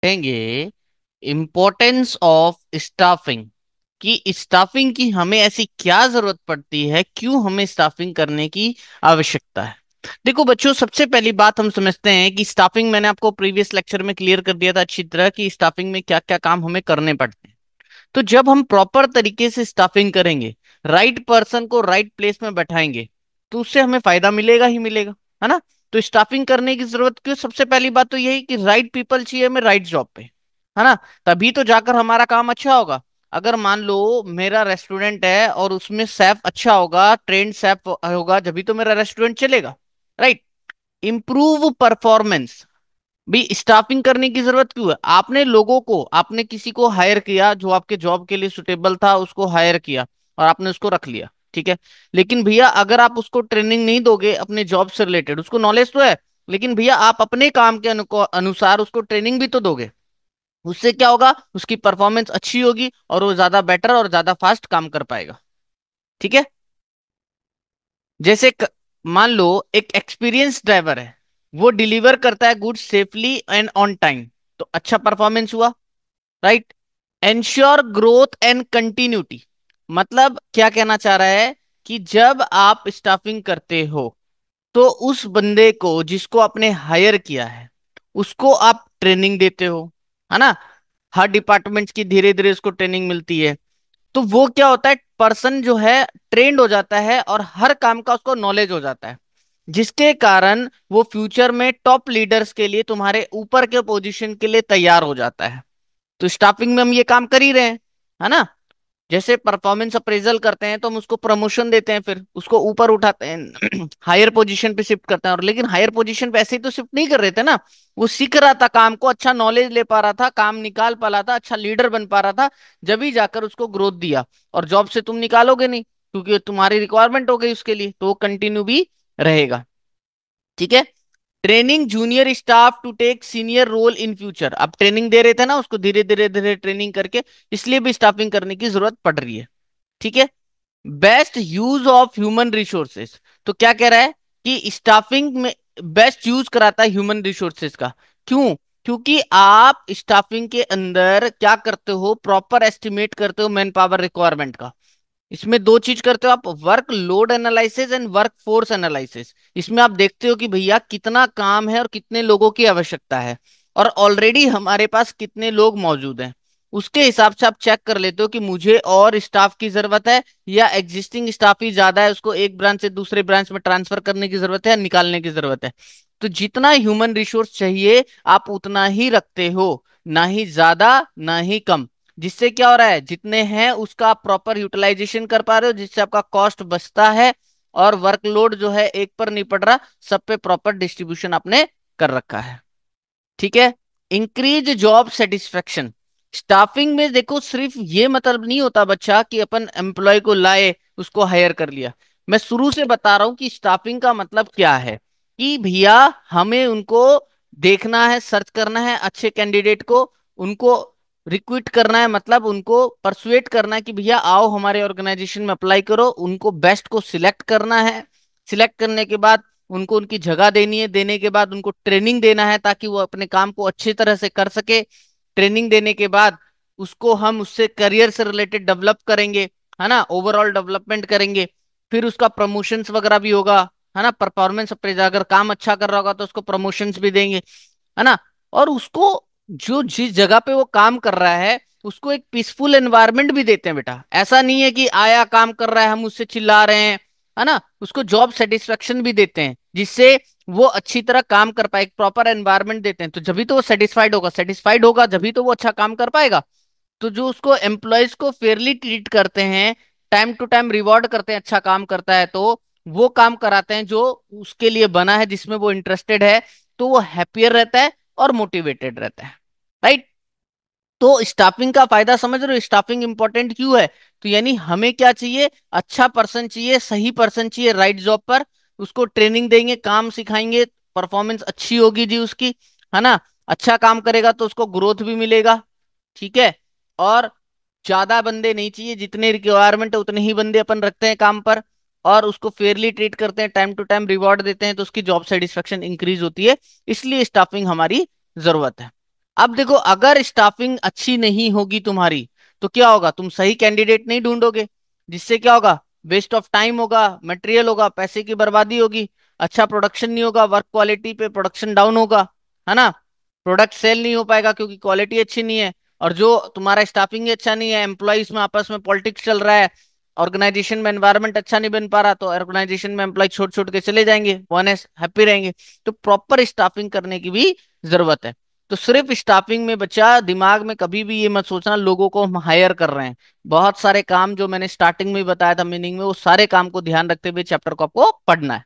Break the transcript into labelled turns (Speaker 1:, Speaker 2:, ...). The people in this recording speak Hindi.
Speaker 1: बांटेंगे इम्पोर्टेंस ऑफ स्टाफिंग, कि स्टाफिंग की हमें ऐसी क्या जरूरत पड़ती है, क्यों हमें स्टाफिंग करने की आवश्यकता है। देखो बच्चों, सबसे पहली बात हम समझते हैं कि स्टाफिंग, मैंने आपको प्रीवियस लेक्चर में क्लियर कर दिया था अच्छी तरह कि स्टाफिंग में क्या क्या काम हमें करने पड़ते हैं। तो जब हम प्रॉपर तरीके से स्टाफिंग करेंगे, राइट पर्सन को राइट प्लेस में बैठाएंगे, तो उससे हमें फायदा मिलेगा ही मिलेगा, है ना। तो स्टाफिंग करने की जरूरत क्यों, सबसे पहली बात तो यही कि राइट पीपल चाहिए हमें राइट जॉब पे, है ना। तभी तो जाकर हमारा काम अच्छा होगा। अगर मान लो मेरा रेस्टोरेंट है और उसमें शेफ अच्छा होगा, ट्रेंड शेफ होगा, जब भी तो मेरा रेस्टोरेंट चलेगा, राइट। इम्प्रूव परफॉर्मेंस, भी स्टाफिंग करने की जरूरत क्यों है। आपने लोगों को, आपने किसी को हायर किया जो आपके जॉब के लिए सुटेबल था, उसको हायर किया और आपने उसको रख लिया, ठीक है। लेकिन भैया अगर आप उसको ट्रेनिंग नहीं दोगे अपने जॉब से रिलेटेड, उसको नॉलेज तो है, लेकिन भैया आप अपने काम के अनुसार उसको ट्रेनिंग भी तो दोगे। उससे क्या होगा, उसकी परफॉर्मेंस अच्छी होगी और वो ज्यादा बेटर और ज्यादा फास्ट काम कर पाएगा, ठीक है। जैसे मान लो एक एक्सपीरियंस ड्राइवर है, वो डिलीवर करता है goods safely and on time, तो अच्छा परफॉर्मेंस हुआ, right. Ensure growth and continuity, मतलब क्या कहना चाह रहा है कि जब आप स्टाफिंग करते हो तो उस बंदे को जिसको आपने हायर किया है उसको आप ट्रेनिंग देते हो, है ना। हर डिपार्टमेंट्स की धीरे धीरे उसको ट्रेनिंग मिलती है। तो वो क्या होता है, पर्सन जो है ट्रेंड हो जाता है और हर काम का उसको नॉलेज हो जाता है, जिसके कारण वो फ्यूचर में टॉप लीडर्स के लिए, तुम्हारे ऊपर के पोजीशन के लिए तैयार हो जाता है। तो स्टाफिंग में हम ये काम कर ही रहे हैं, है ना। जैसे परफॉर्मेंस अप्रेजल करते हैं तो हम उसको प्रमोशन देते हैं, फिर उसको ऊपर उठाते हैं, हायर पोजीशन पे शिफ्ट करते हैं। और लेकिन हायर पोजीशन पे ऐसे ही तो शिफ्ट नहीं कर रहे थे ना, वो सीख रहा था काम को, अच्छा नॉलेज ले पा रहा था, काम निकाल पा रहा था, अच्छा लीडर बन पा रहा था, जब ही जाकर उसको ग्रोथ दिया। और जॉब से तुम निकालोगे नहीं क्योंकि तुम्हारी रिक्वायरमेंट हो गई उसके लिए, तो वो कंटिन्यू भी रहेगा, ठीक है। Training junior staff to take senior role in future, आप ट्रेनिंग दे रहे थे ना उसको, धीरे धीरे धीरे ट्रेनिंग करके, इसलिए भी स्टाफिंग करने की जरूरत पड़ रही है, ठीक है। Best use of human resources, तो क्या कह रहा है कि स्टाफिंग में बेस्ट यूज कराता है ह्यूमन रिसोर्सेज का। क्यों, क्योंकि आप स्टाफिंग के अंदर क्या करते हो, प्रॉपर एस्टिमेट करते हो मैन पावर रिक्वायरमेंट का। इसमें दो चीज करते हो आप, work load analysis and work force analysis. इसमें आप देखते हो कि भैया कितना काम है और कितने लोगों की आवश्यकता है, और ऑलरेडी हमारे पास कितने लोग मौजूद हैं। उसके हिसाब से आप चेक कर लेते हो कि मुझे और स्टाफ की जरूरत है या एग्जिस्टिंग स्टाफ ही ज्यादा है, उसको एक ब्रांच से दूसरे ब्रांच में ट्रांसफर करने की जरूरत है या निकालने की जरूरत है। तो जितना ह्यूमन रिसोर्स चाहिए आप उतना ही रखते हो, ना ही ज्यादा ना ही कम। जिससे क्या हो रहा है, जितने हैं उसका आप प्रॉपर यूटिलाइजेशन कर पा रहे हो, जिससे आपका कॉस्ट बचता है और वर्कलोड जो है एक पर नहीं पड़ रहा, सब पे प्रॉपर डिस्ट्रीब्यूशन आपने कर रखा है, ठीक है। इंक्रीज जॉब सेटिस्फेक्शन, स्टाफिंग में देखो सिर्फ ये मतलब नहीं होता बच्चा कि अपन एम्प्लॉय को लाए उसको हायर कर लिया। मैं शुरू से बता रहा हूं कि स्टाफिंग का मतलब क्या है, कि भैया हमें उनको देखना है, सर्च करना है अच्छे कैंडिडेट को, उनको रिक्रूट करना है, मतलब उनको परसुएट करना है कि भैया आओ हमारे ऑर्गेनाइजेशन में अप्लाई करो, उनको बेस्ट को सिलेक्ट करना है। सिलेक्ट करने के बाद उनको उनकी जगह देनी है, देने के बाद उनको ट्रेनिंग देना है ताकि वो अपने काम को अच्छी तरह से कर सके। ट्रेनिंग देने के बाद उसको हम उससे करियर से रिलेटेड डेवलप करेंगे, है ना, ओवरऑल डेवलपमेंट करेंगे। फिर उसका प्रमोशंस वगैरह भी होगा, है ना, परफॉर्मेंस अप्रेजल, अगर काम अच्छा कर रहा होगा तो उसको प्रमोशंस भी देंगे, है ना। और उसको जो जिस जगह पे वो काम कर रहा है उसको एक पीसफुल एनवायरनमेंट भी देते हैं बेटा। ऐसा नहीं है कि आया काम कर रहा है हम उससे चिल्ला रहे हैं, है ना। उसको जॉब सेटिस्फेक्शन भी देते हैं जिससे वो अच्छी तरह काम कर पाए, एक प्रॉपर एनवायरनमेंट देते हैं, तो जब भी तो वो सेटिस्फाइड होगा, सेटिस्फाइड होगा जब भी तो वो अच्छा काम कर पाएगा। तो जो उसको एम्प्लॉयज को फेयरली ट्रीट करते हैं, टाइम टू टाइम रिवॉर्ड करते हैं, अच्छा काम करता है तो वो काम कराते हैं जो उसके लिए बना है, जिसमें वो इंटरेस्टेड है, तो वो हैप्पियर रहता है और मोटिवेटेड रहता है, राइट। तो स्टाफिंग का फायदा समझ रहे हो, स्टाफिंग इंपॉर्टेंट क्यों है। तो यानी हमें क्या चाहिए, अच्छा पर्सन चाहिए, सही पर्सन चाहिए राइट जॉब पर, उसको ट्रेनिंग देंगे, काम सिखाएंगे, परफॉर्मेंस अच्छी होगी जी उसकी, है ना। अच्छा काम करेगा तो उसको ग्रोथ भी मिलेगा, ठीक है। और ज्यादा बंदे नहीं चाहिए, जितने रिक्वायरमेंट है उतने ही बंदे अपन रखते हैं काम पर, और उसको फेयरली ट्रीट करते हैं, टाइम टू टाइम रिवॉर्ड देते हैं, तो उसकी जॉब सेटिस्फेक्शन इंक्रीज होती है। इसलिए स्टाफिंग हमारी जरूरत है। अब देखो, अगर स्टाफिंग अच्छी नहीं होगी तुम्हारी, तो क्या होगा, तुम सही कैंडिडेट नहीं ढूंढोगे, जिससे क्या होगा, वेस्ट ऑफ टाइम होगा, मटेरियल होगा, पैसे की बर्बादी होगी, अच्छा प्रोडक्शन नहीं होगा, वर्क क्वालिटी पे प्रोडक्शन डाउन होगा, है ना। प्रोडक्ट सेल नहीं हो पाएगा क्योंकि क्वालिटी अच्छी नहीं है। और जो तुम्हारा स्टाफिंग ही अच्छा नहीं है, एम्प्लॉयज में आपस में पॉलिटिक्स चल रहा है, ऑर्गेनाइजेशन में एनवायरनमेंट अच्छा नहीं बन पा रहा, तो ऑर्गेनाइजेशन में एम्प्लॉय छोड़ छोड़ के चले जाएंगे, वन एस हैप्पी रहेंगे। तो प्रॉपर स्टाफिंग करने की भी जरूरत है। तो सिर्फ स्टाफिंग में बच्चा दिमाग में कभी भी ये मत सोचना लोगों को हम हायर कर रहे हैं। बहुत सारे काम जो मैंने स्टार्टिंग में ही बताया था मीनिंग में, वो सारे काम को ध्यान रखते हुए चैप्टर को आपको पढ़ना है।